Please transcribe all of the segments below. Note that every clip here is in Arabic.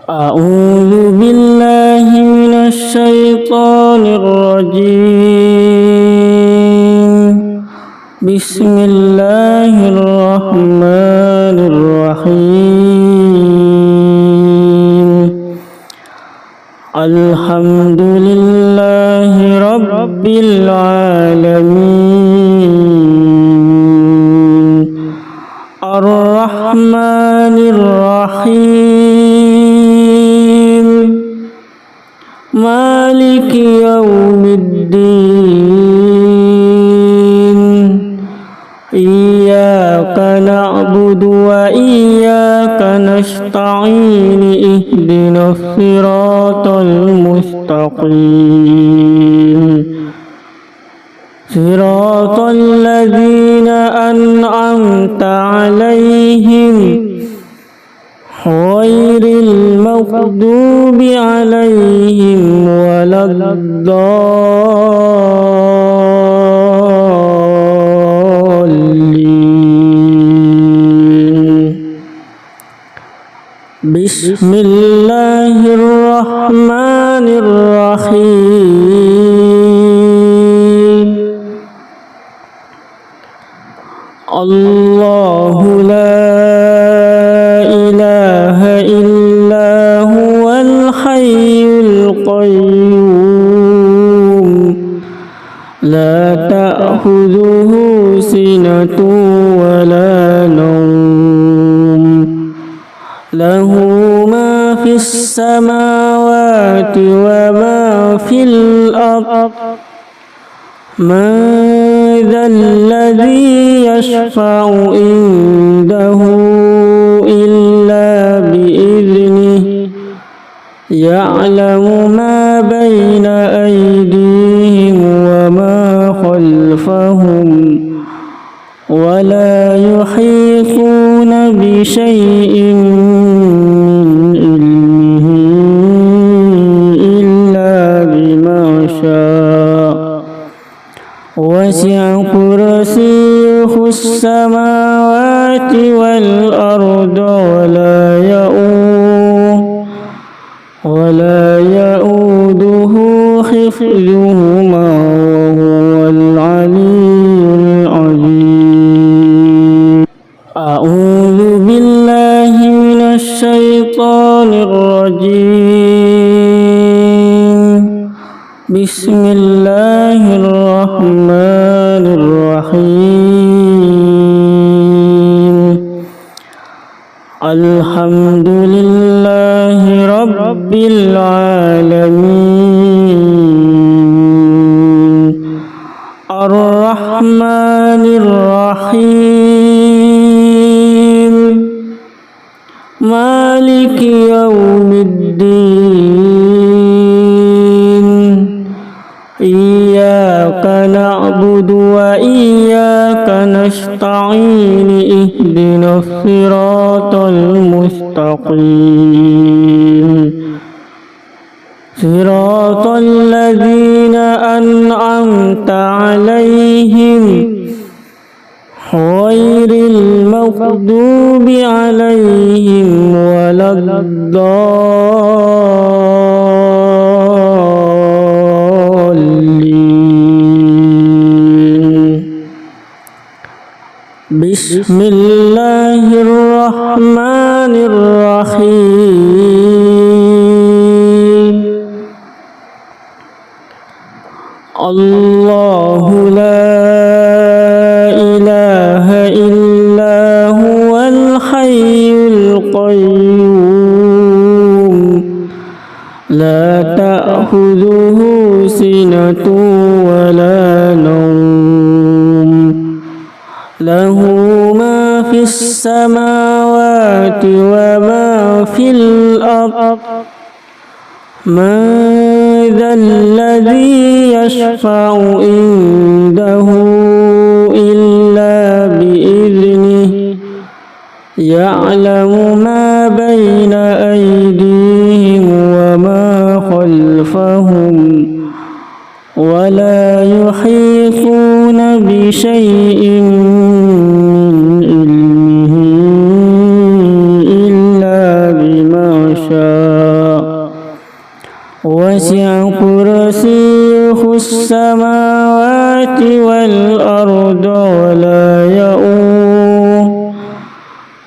أعوذ بالله من الشيطان الرجيم. بسم الله الرحمن الرحيم. الحمد لله رب العالمين الرحمن الرحيم مالك يوم الدين إياك نعبد وإياك نستعين اهدنا الصراط المستقيم صراط الذين أنعمت عليهم غير المغضوب عليهم ولا الضالين. بسم الله الرحمن الرحيم. الله لا إله إلا هو الحي القيوم لا تأخذه سنة ولا نوم له ما في السماوات وما في الأرض من ذا الذي يشفع عنده إلا بإذنه يعلم ما بين أيديهم وما خلفهم ولا يحيطون بشيء من علمه إلا بما شاء وسع كرسيه السماوات والأرض ولا يؤوده حفظهما وهو العلي العظيم. أعوذ بالله من الشيطان الرجيم. بسم الله الرحمن الرحيم. الحمد لله رب العالمين الرحمن الرحيم مالك يوم الدين إياك نعبد وإياك نستعين اهدنا الصراط المستقيم صراط الذين أنعمت عليهم غير المغضوب عليهم ولا الضالين. بسم الله الرحمن الرحيم. الله لا إله إلا هو الحي القيوم لا تأخذه سنة ولا نوم له ما في السماوات وما في الأرض من ذا الذي يشفع عنده إلا بإذنه يعلم ما بين أيديهم وما خلفهم ولا يحيطون بشيء من علمه إلا بما شاء وسع كرسيه السماوات والأرض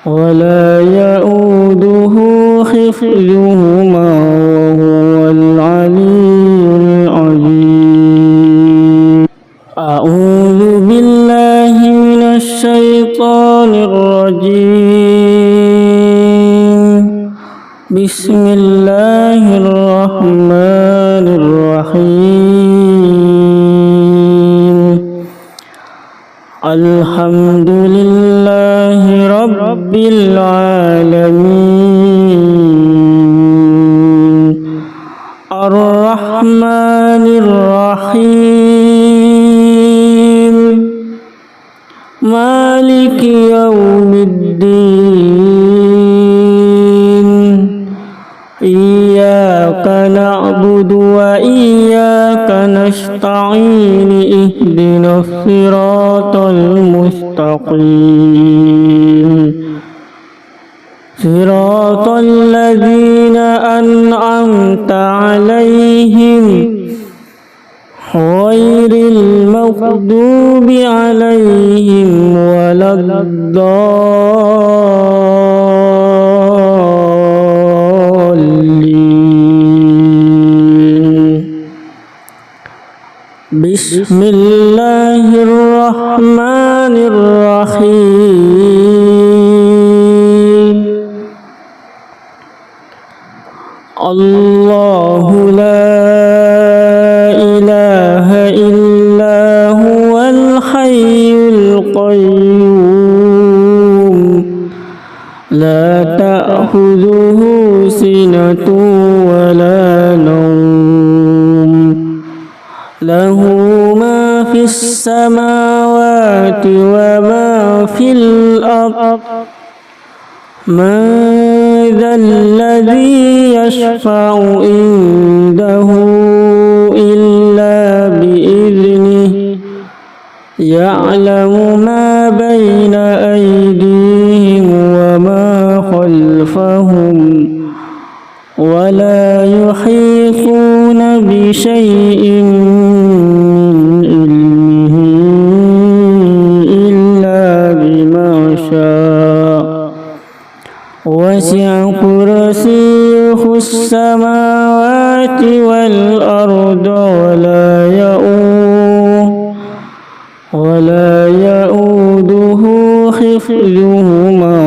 ولا يؤوده حفظهما وهو العلي العظيم. أعوذ بالله من الشيطان الرجيم. بسم الله الرحمن الرحيم. الحمد لله رب العالمين الرحمن الرحيم مالك يوم الدين إياك نعبد وإياك نستعين اهدنا الصراط المستقيم صراط الذين أنعمت عليهم غير المغضوب عليهم ولا الضالين. بسم الله الرحمن الرحيم. الله لا إله إلا هو الحي القيوم لا تأخذه سنة ولا نوم له ما في السماوات وما في الأرض من ذا الذي يشفع عنده إلا بإذنه يعلم ما بين أيديهم وما خلفهم ولا يحيطون بشيء من علمه إلا بما شاء وسع كرسيه السماوات والأرض ولا يؤوده حفظهما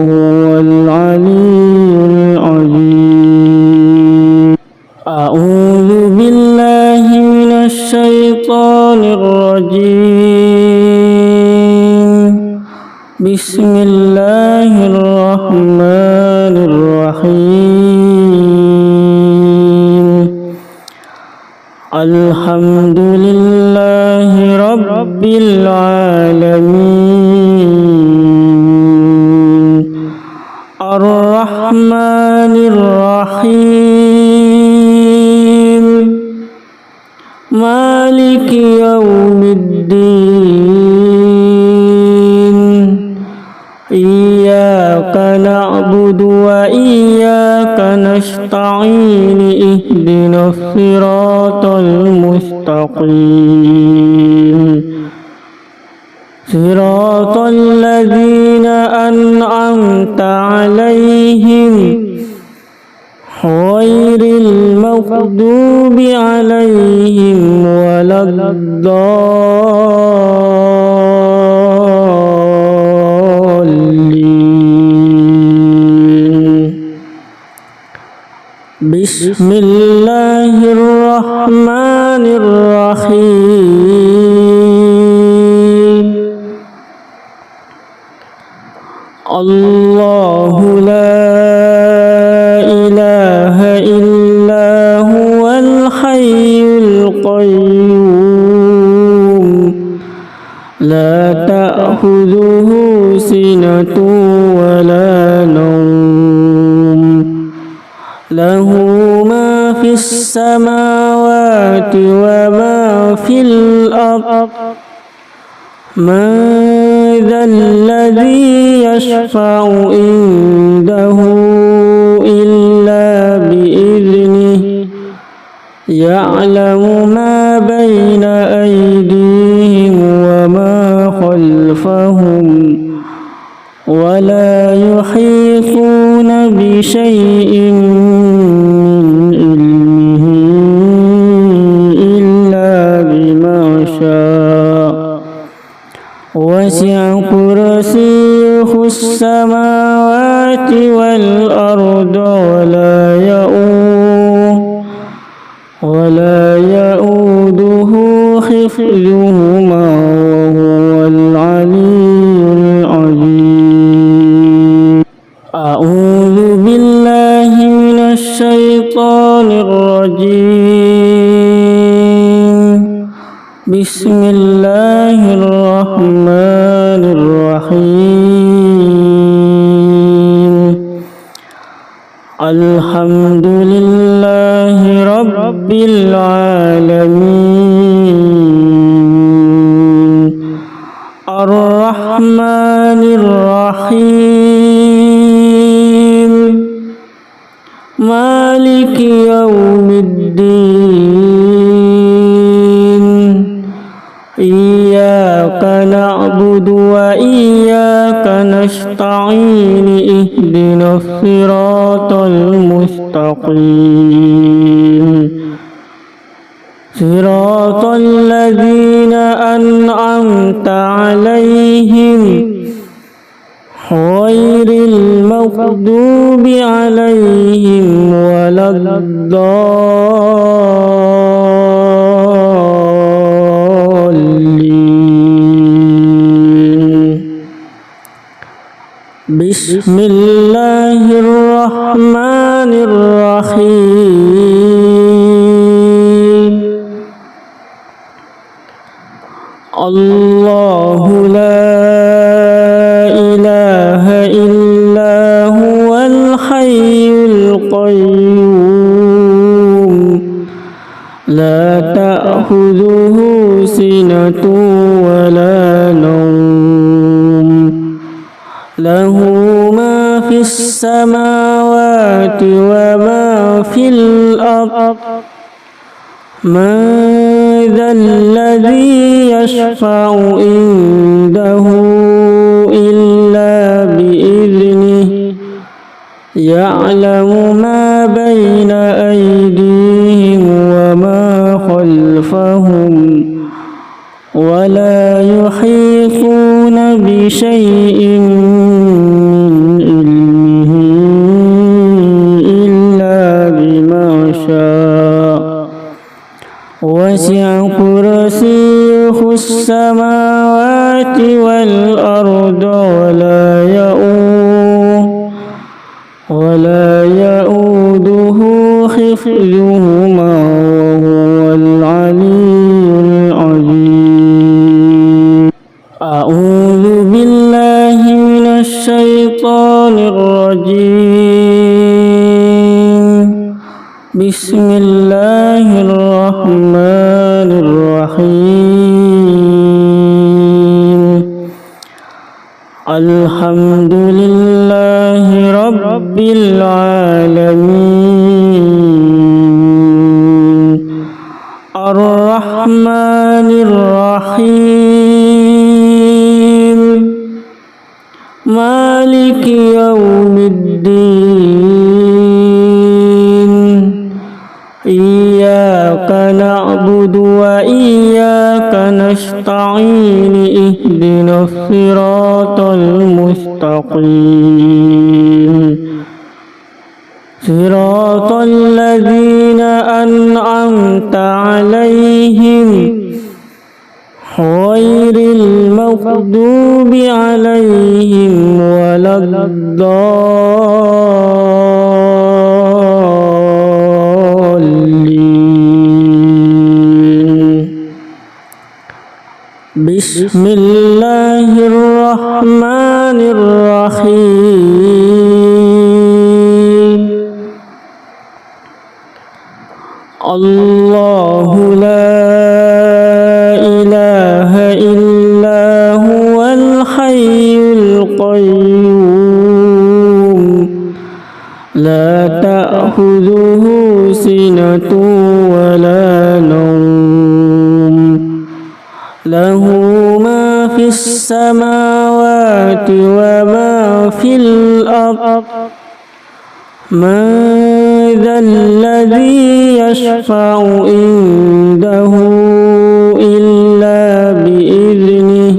وهو العلي العظيم. أعوذ بالله من الشيطان الرجيم. بسم الله الرحمن الرحيم. الحمد لله رب العالمين الرحمن الرحيم مالك يوم الدين إياك نعبد وإياك نستعين اهدنا الصراط المستقيم صراط الذين أنعمت عليهم غير المغضوب عليهم ولا الضالين. بسم الله الرحمن الرحيم. الله لا إله إلا هو الحي القيوم لا تأخذه سنة ولا نوم له ما في السماوات وما في الأرض من ذا الذي يشفع عنده إلا بإذنه يعلم ما بين أيديهم وما خلفهم ولا يحيطون بشيء من علمه إلا بما شاء وسع كرسيه السماوات والأرض ولا يؤوده حفظهما وهو العلي العظيم. أعوذ بالله من الشيطان الرجيم. بسم الله الرحمن الرحيم. الحمد لله رب العالمين الرحمن الرحيم مالك يوم الدين إياك نعبد وإياك نستعين اهدنا الصراط المستقيم صراط الذين أنعمت عليهم غير المغضوب عليهم ولا الضالين. بسم الله الرحمن الرحيم. الله لا إله إلا هو الحي القيوم لا تأخذه سنة ولا نوم له ما في السماوات وما في الأرض من ذا الذي يشفع عنده إلا بإذنه يعلم ما بين أيديهم وما خلفهم ولا يحيطون بشيء من علمه إلا بما شاء وسع كرسيه السماوات والأرض ولا يؤوده حفظهما وهو العلي العظيم. أعوذ بالله من الشيطان الرجيم. بسم الله الرحمن الرحيم. الحمد لله رب العالمين الرحمن الرحيم مالك يوم الدين إياك نعبد وإياك نستعين اهدنا الصراط المستقيم صراط الذين أنعمت عليهم غير المغضوب عليهم ولا الضالين. بسم الله الرحمن الرحيم. الله لا إله إلا هو الحي القيوم لا تأخذه تأخذه سنة ولا نوم له ما في السماوات وما في الأرض من ذا الذي يشفع عنده إلا بإذنه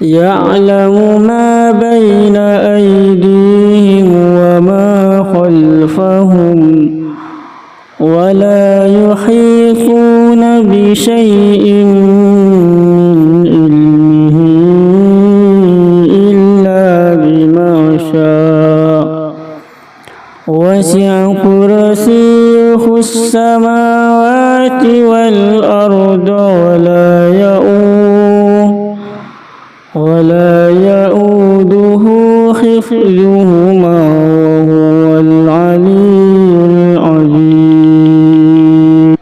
يعلم ما بين أيديهم وما خلفهم ولا يحيطون بشيء من علمه إلا بما شاء وسع كرسيه السماوات والأرض ولا يؤوده حفظهما وهو العلي العظيم.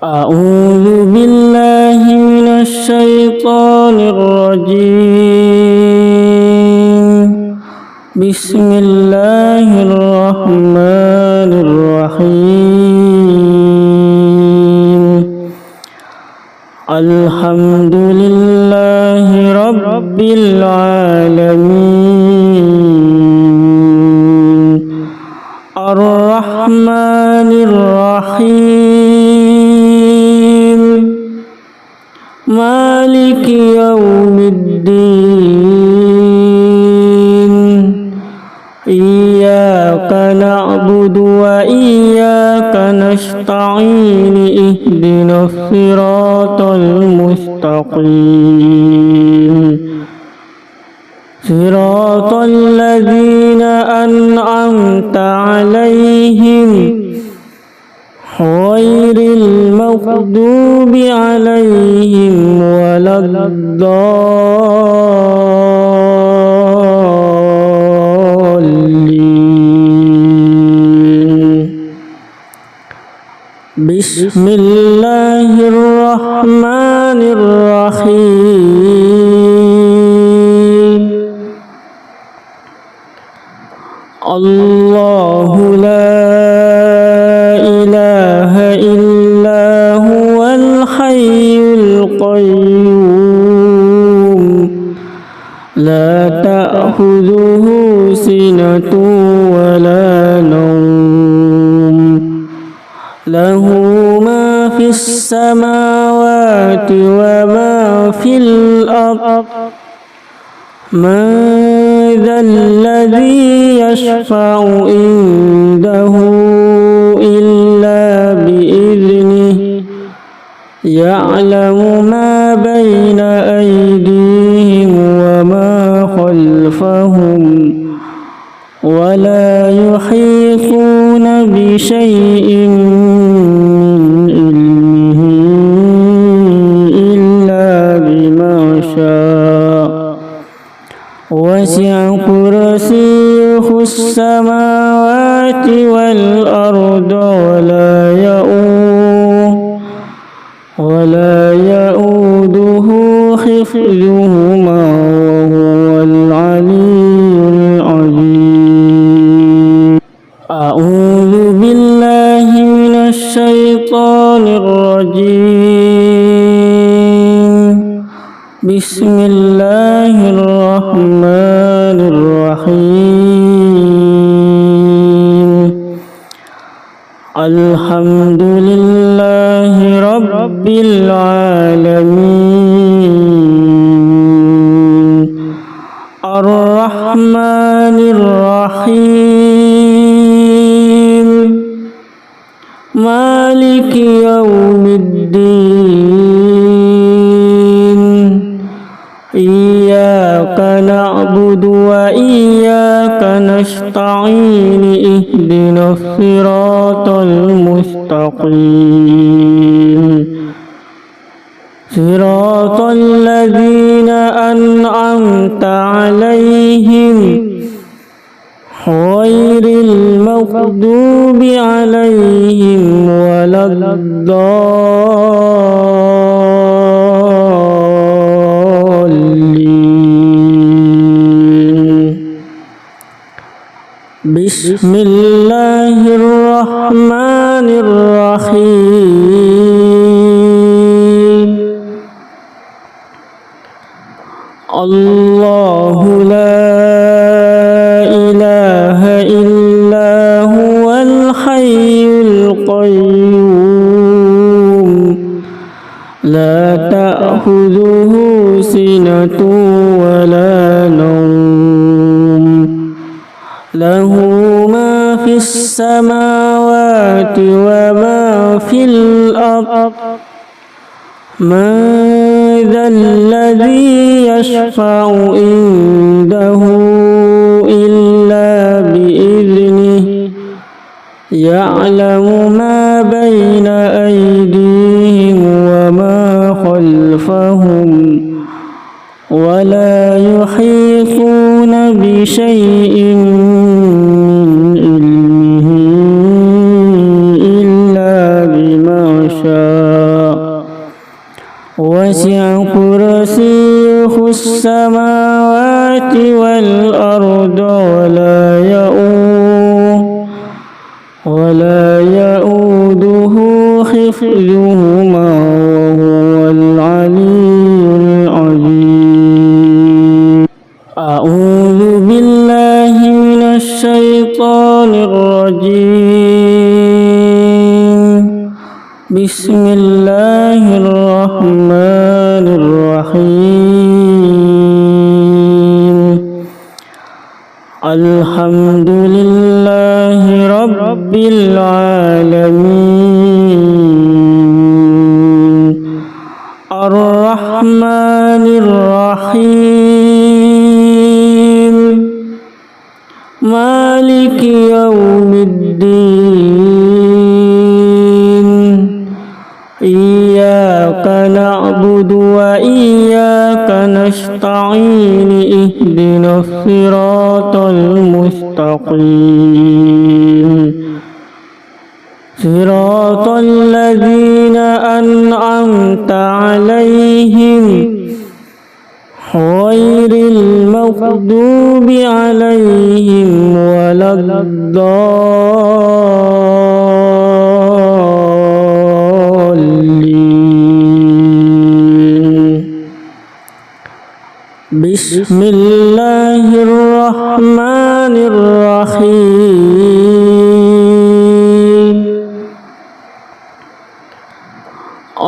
أعوذ بالله من الشيطان الرجيم. بسم الله الرحمن الرحيم. الحمد لله رب العالمين الرحمن الرحيم مالك يوم الدين إياك نعبد وإياك نستعين اهدنا الصراط المستقيم صراط الذين أنعمت عليهم غير المغضوب عليهم ولا الضالين. بسم الله الرحمن الرحيم. الله لا إله إلا هو الحي القيوم لا تأخذه سنة ولا نوم له ما في السماوات وما في الأرض من ذا الذي يشفع عنده إلا بإذنه يعلم ما بين أيديهم وما خلفهم ولا يحيطون بشيء من علمه إلا بما شاء وسع كرسيه السماوات والأرض ولا يؤوده حفظهما وهو العلي العظيم. أعوذ بالله من الشيطان الرجيم. بسم الله الرحمن الرحيم. الحمد لله رب العالمين الرحمن الرحيم مالك يوم الدين إياك نعبد وإياك نستعين اهدنا الصراط المستقيم صراط الذين أنعمت عليهم غير المغضوب عليهم ولا الضالين. بسم الله الرحمن الرحمن الرحيم الله لا إله إلا هو الحي القيوم لا تأخذه سنة ولا نوم له ما في السماوات وما في الأرض من ذا الذي يشفع عنده إلا بإذنه يعلم ما بين أيديهم وما خلفهم ولا يحيطون بشيء من علمه إلا بما شاء وسع كرسيه السماوات والأرض ولا يؤوده حفظهما وهو العلي العظيم أعوذ بالله من الشيطان الرجيم بسم الله الرحمن الرحيم الحمد لله رب العالمين الرحمن الرحيم مالك يوم الدين إياك نعبد وإياك نستعين اهدنا الصراط المستقيم صراط الذين أنعمت عليهم غير المغضوب عليهم ولا الضالين بسم الله الرحمن الرحيم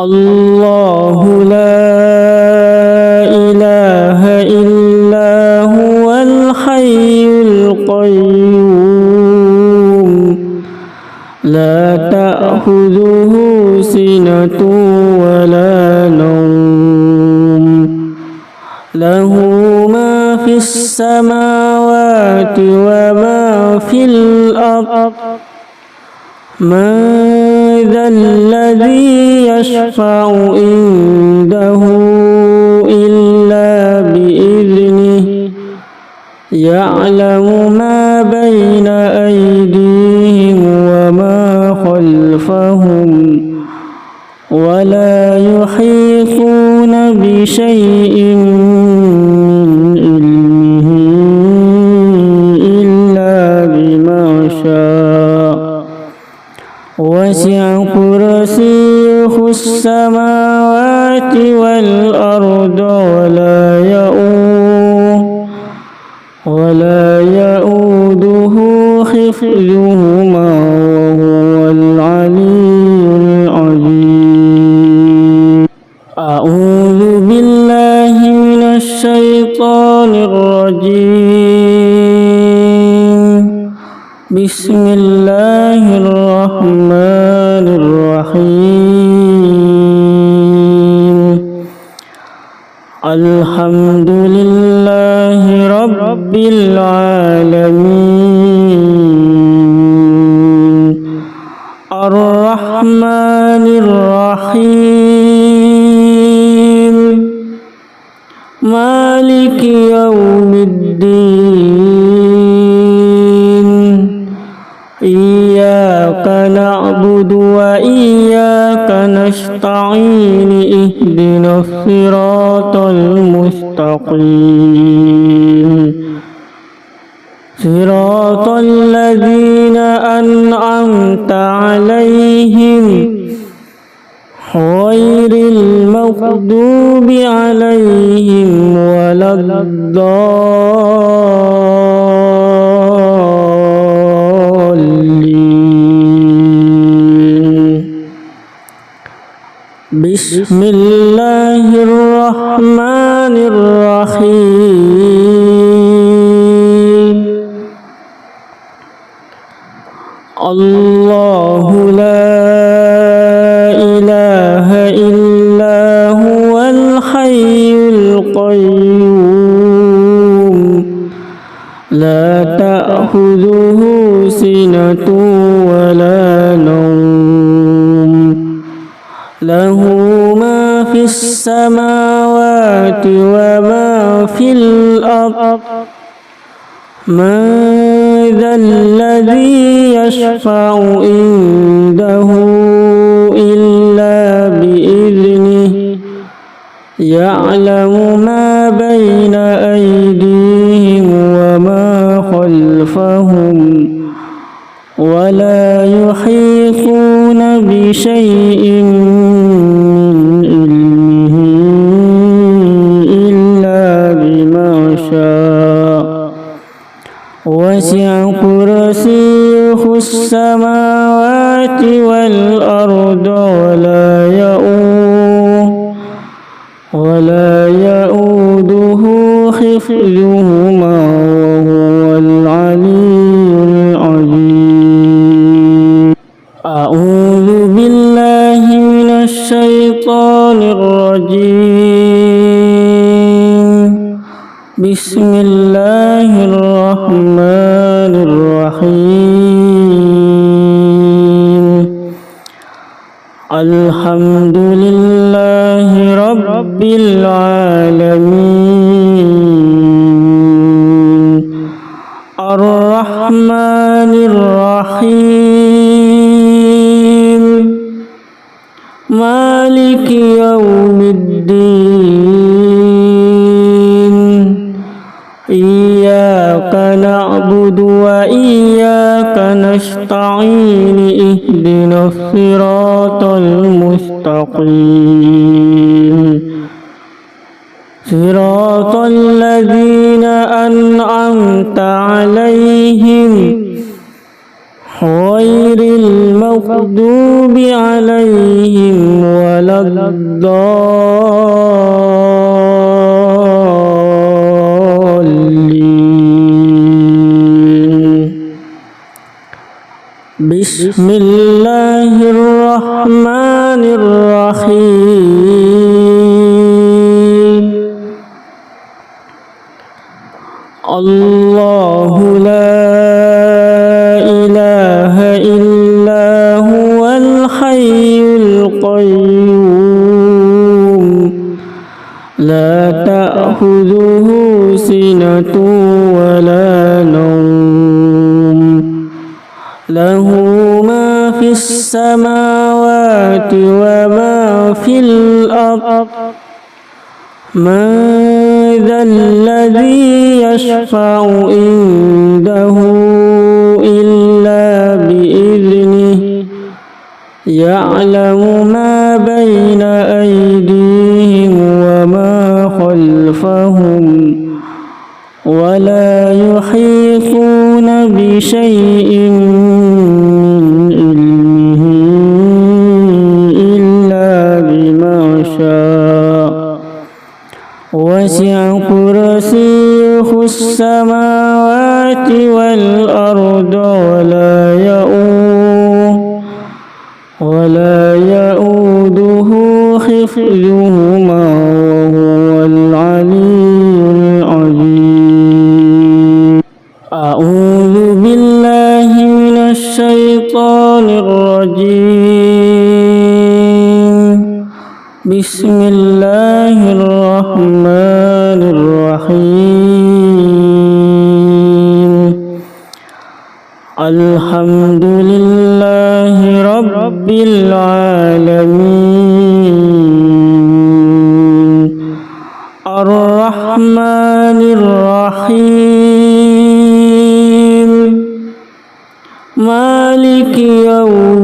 الله لا إله إلا هو الحي القيوم لا تأخذه سنة ولا نوم له ما في السماوات وما في الأرض من ذا الذي يشفع عنده إلا بإذنه يعلم ما بين أيديهم وما خلفهم ولا يحيطون بشيء من علمه إلا بما شاء وسع كرسيه السماوات والأرض ولا يؤوده حفظهما وهو العلي العظيم أعوذ بالله من الشيطان الرجيم بسم الله الرحمن الرحيم الحمد لله رب العالمين الرحمن الرحيم مالك يوم الدين إياك نعبد وإياك نستعين اهدنا الصراط المستقيم صراط الذين أنعمت عليهم غير المغضوب عليهم ولا الضالين بسم الله الرحمن الرحيم الله لا إله إلا هو الحي القيوم لا تأخذه سنة ولا نوم له ما في السماوات وما في الأرض من ذا الذي يشفع عنده إلا بإذنه يعلم ما بين أيديهم وما خلفهم ولا يحيطون بشيء من علمه إلا بما شاء وسع كرسيه السماوات والأرض ولا يؤوده حفظهما وهو العلي العظيم أعوذ بالله من الشيطان الرجيم بسم الله الرحمن الرحيم الحمد لله رب العالمين الرحمن الرحيم مالك يوم الدين إياك نعبد وإياك نستعين اهدنا الصراط المستقيم صراط الذين أنعمت عليهم غير المغضوب عليهم ولا الضالين بسم الله الرحمن الرحيم الله لا إله إلا هو الحي القيوم لا تأخذه سنة ولا نوم له ما في السماوات وما في الأرض من ذا الذي يشفع عنده إلا بإذنه يعلم ما بين أيديهم وما خلفهم ولا يحيطون بشيء من علمه إلا بما شاء وسع كرسيه السماوات والأرض ولا يؤوده حفظهما وهو العلي العظيم أعوذ بالله من الشيطان الرجيم بسم الله الرحمن الرحيم الحمد لله رب العالمين الرحمن الرحيم مالك يوم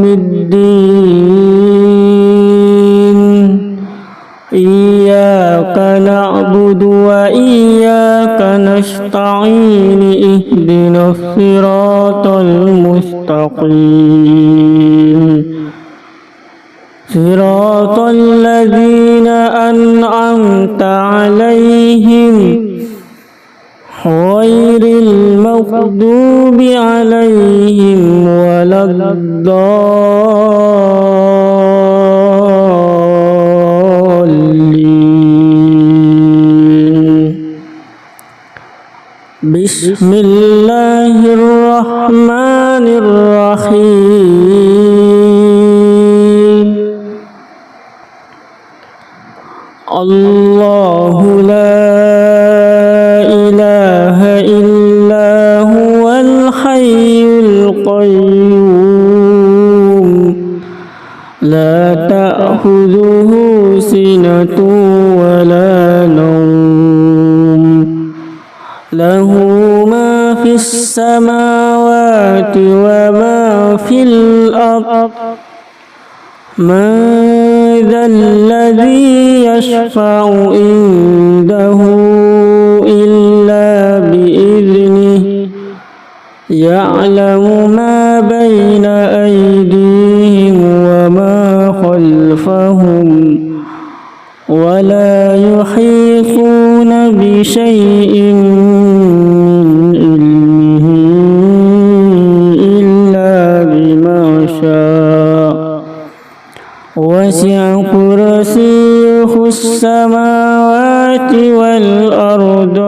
المستقيم صراط الذين أنعمت عليهم غير المغضوب عليهم ولا الضالين بسم الله الرحمن الرحيم الله لا إله إلا هو الحي القيوم لا تأخذه سنة ولا نوم له ما في السماوات وما في الأرض من ذا الذي يشفع عنده إلا بإذنه يعلم ما بين أيديهم وما خلفهم ولا يحيطون بشيء من علمه إلا بما شاء وسع كرسيه السماوات والأرض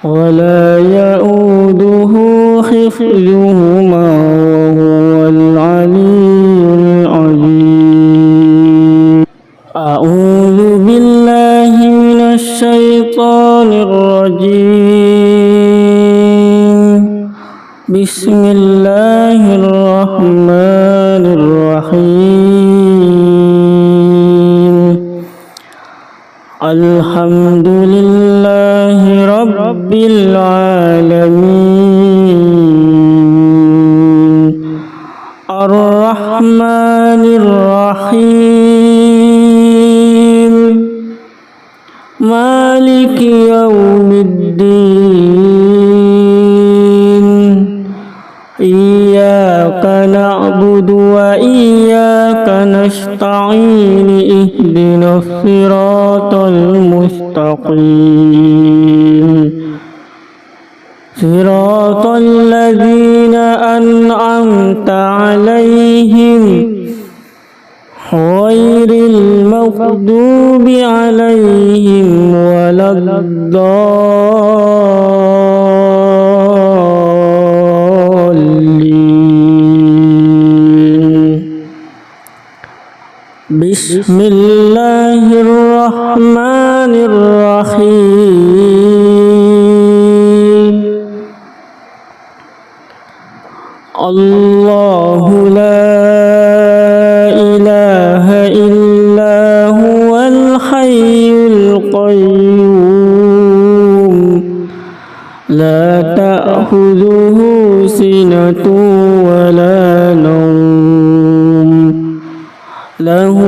ولا يؤوده حفظهما وهو العلي العظيم أعوذ بالله من الشيطان الرجيم بسم الله الرحمن الرحيم الحمد لله رب العالمين الرحمن الرحيم مالك يوم الدين إياك نعبد وإياك نستعين اهدنا الصراط المستقيم صراط الذين أنعمت عليهم غير المغضوب عليهم ولا الضالين بسم الله الرحمن الرحيم الله لا إله إلا هو الحي القيوم لا تأخذه سنة ولا نوم له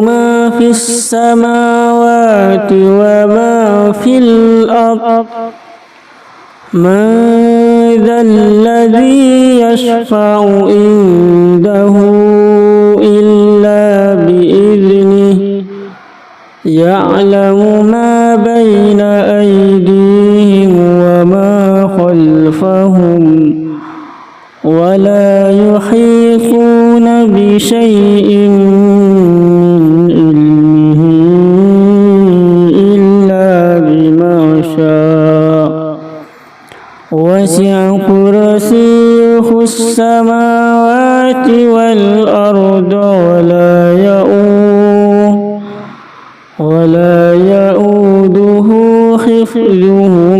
ما في السماوات وما في الأرض من ذا الذي يشفع عنده إلا بإذنه يعلم ما بين أيديهم وما خلفهم ولا يحيطون بشيء من علمه إلا بما شاء وسع كرسيه السماوات والأرض ولا يؤوده حفظهما